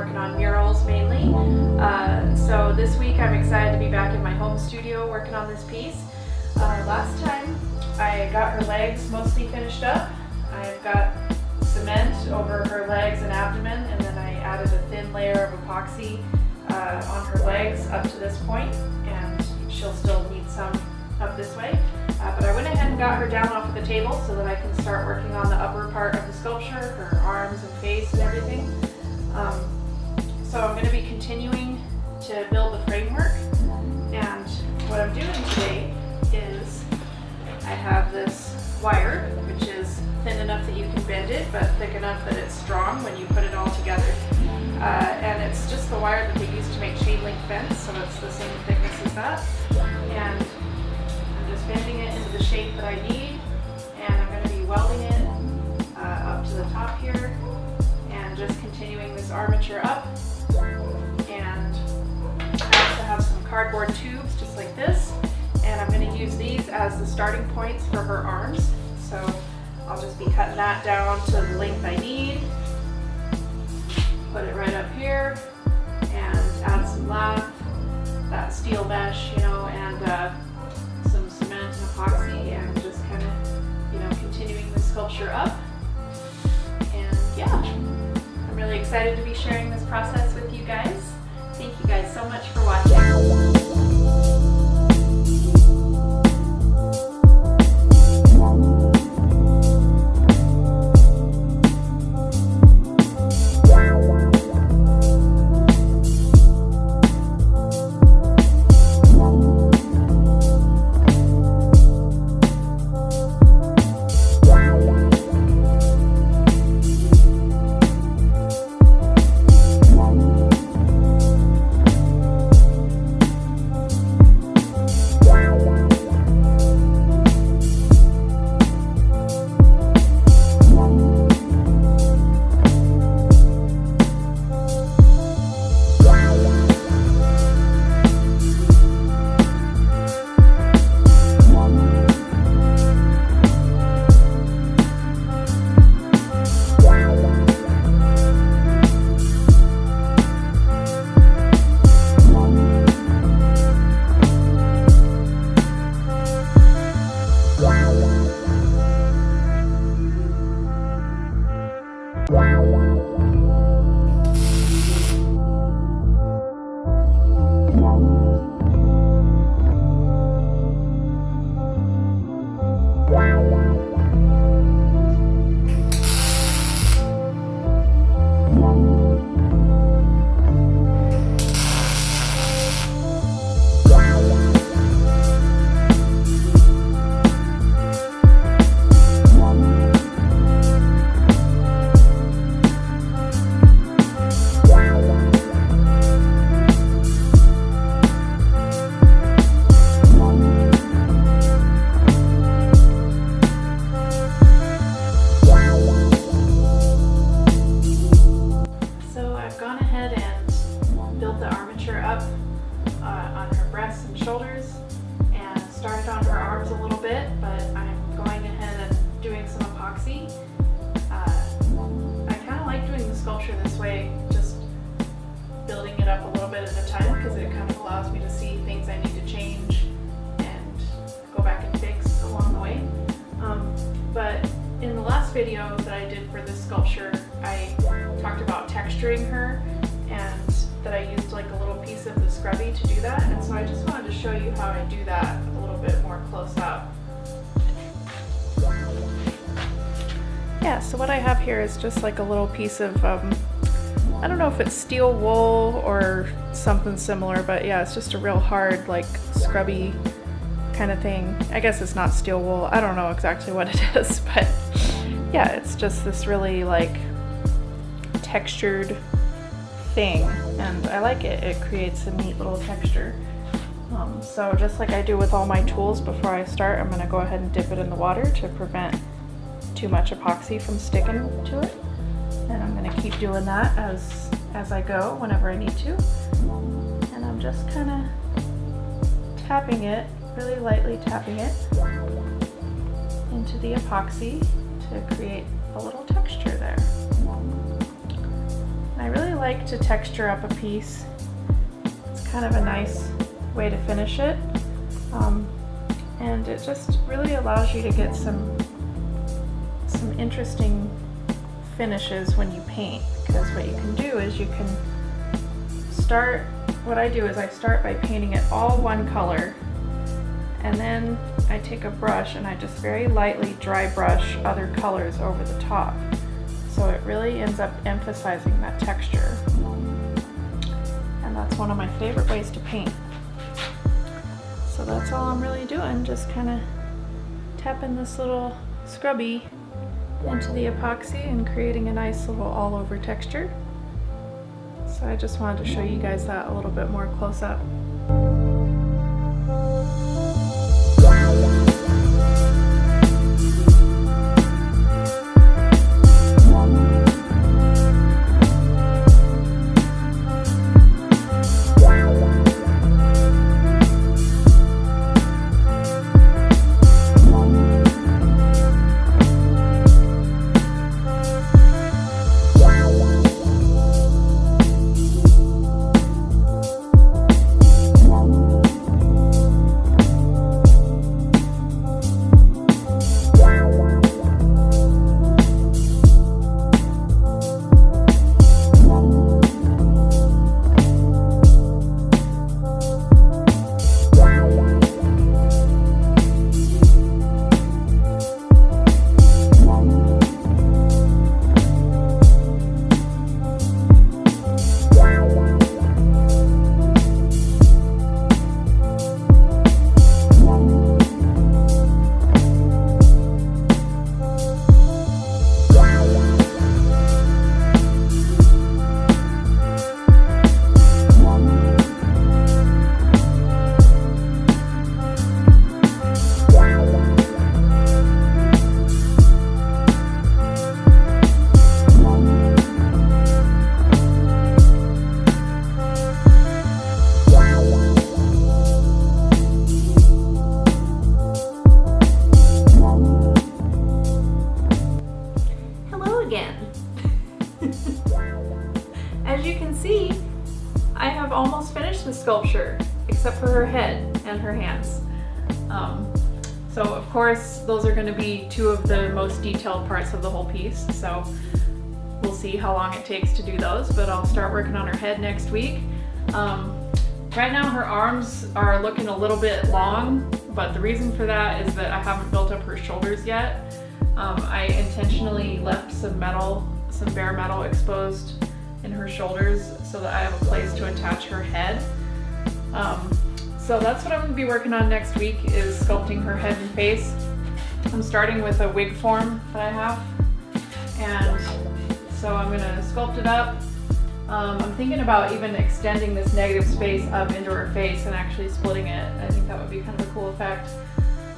working on murals mainly. So this week I'm excited to be back in my home studio working on this piece. Last time I got her legs mostly finished up. I've got cement over her legs and abdomen, and then I added a thin layer of epoxy on her legs up to this point, and she'll still need some up this way. But I went ahead and got her down off of the table so that I can start working on the upper part of the sculpture, her arms and face and everything. So I'm going to be continuing to build the framework, and what I'm doing today is I have this wire, which is thin enough that you can bend it, but thick enough that it's strong when you put it all together. And it's just the wire that they use to make chain link fence, so it's the same thickness as that. And I'm just bending it into the shape that I need, and I'm going to be welding it up to the top here, and just continuing this armature up. And I also have some cardboard tubes just like this, and I'm going to use these as the starting points for her arms. So I'll just be cutting that down to the length I need, put it right up here, and add some lath, that steel mesh, and some cement and epoxy, and just kind of, continuing the sculpture up. And yeah, I'm really excited to be sharing this process with you guys. Thank you guys so much for watching. Shoulders and started on her arms a little bit, but I'm going ahead and doing some epoxy. I kind of like doing the sculpture this way, just building it up a little bit at a time, because it kind of allows me to see things I need to change and go back and fix along the way. But in the last video that I did for this sculpture, I talked about texturing her, and that I used like a little piece of the scrubby to do that, and so I just wanted to show you how I do that a little bit more close up. Yeah, so what I have here is just like a little piece of, I don't know if it's steel wool or something similar, but yeah, it's just a real hard, like scrubby kind of thing. I guess it's not steel wool, I don't know exactly what it is, but yeah, it's just this really like textured thing, and I like it. It creates a neat little texture. So just like I do with all my tools before I start, I'm going to go ahead and dip it in the water to prevent too much epoxy from sticking to it, and I'm going to keep doing that as I go whenever I need to. And I'm just kind of tapping it, really lightly tapping it into the epoxy to create a little texture there. And I really like like to texture up a piece. It's kind of a nice way to finish it. And it just really allows you to get some interesting finishes when you paint, because what you can do is you can start, what I do is I start by painting it all one color, and then I take a brush and I just very lightly dry brush other colors over the top. So it really ends up emphasizing that texture. And that's one of my favorite ways to paint. So that's all I'm really doing, just kind of tapping this little scrubby into the epoxy and creating a nice little all over texture. So I just wanted to show you guys that a little bit more close up. As you can see, I have almost finished the sculpture, except for her head and her hands. So of course, those are going to be two of the most detailed parts of the whole piece, so we'll see how long it takes to do those, but I'll start working on her head next week. Right now her arms are looking a little bit long, but the reason for that is that I haven't built up her shoulders yet. I intentionally left some bare metal exposed in her shoulders so that I have a place to attach her head. So that's what I'm going to be working on next week, is sculpting her head and face. I'm starting with a wig form that I have, and so I'm going to sculpt it up. I'm thinking about even extending this negative space up into her face and actually splitting it. I think that would be kind of a cool effect.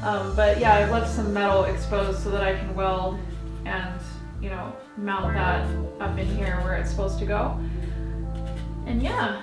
But yeah, I've left some metal exposed so that I can weld and, you know, mount that up in here where it's supposed to go. And yeah,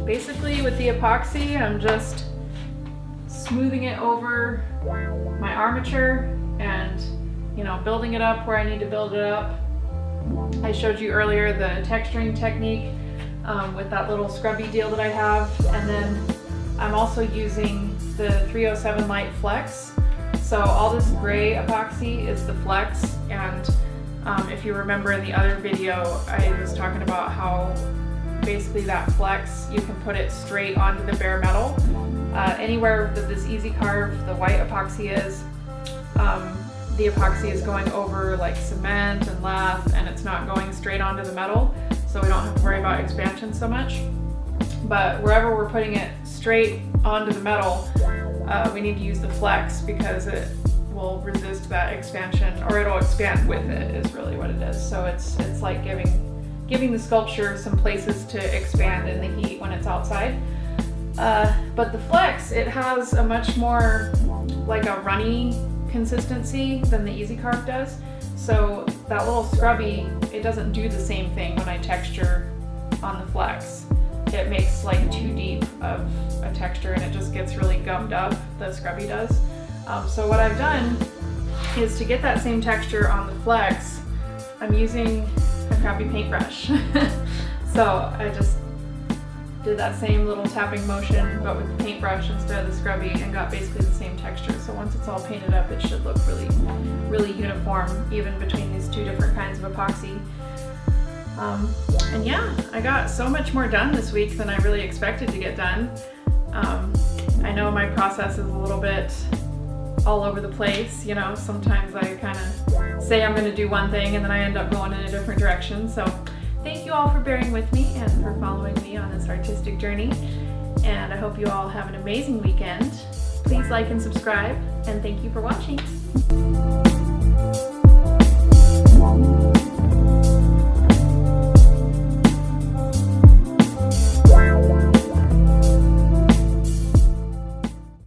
basically with the epoxy, I'm just smoothing it over my armature and, you know, building it up where I need to build it up. I showed you earlier the texturing technique with that little scrubby deal that I have, and then I'm also using the 307 Light Flex. So all this gray epoxy is the Flex, and if you remember in the other video, I was talking about how basically that Flex, you can put it straight onto the bare metal. Anywhere that this Easy Carve, the white epoxy is, the epoxy is going over like cement and lath, and it's not going straight onto the metal, so we don't have to worry about expansion so much. But wherever we're putting it straight onto the metal, we need to use the Flex because it will resist that expansion, or it'll expand with it, is really what it is. So it's like giving the sculpture some places to expand in the heat when it's outside. But the Flex, it has a much more like a runny consistency than the Easy Carve does. So that little scrubby, it doesn't do the same thing when I texture on the Flex. It makes like too deep of a texture and it just gets really gummed up, the scrubby does. So what I've done is to get that same texture on the Flex, I'm using a crappy paintbrush. So I just did that same little tapping motion but with the paintbrush instead of the scrubby and got basically the same texture. So once it's all painted up, it should look really uniform even between these two different kinds of epoxy. And yeah, I got so much more done this week than I really expected to get done. I know my process is a little bit all over the place, you know, sometimes I kind of say I'm going to do one thing and then I end up going in a different direction. So thank you all for bearing with me and for following me on this artistic journey. And I hope you all have an amazing weekend. Please like and subscribe, and thank you for watching.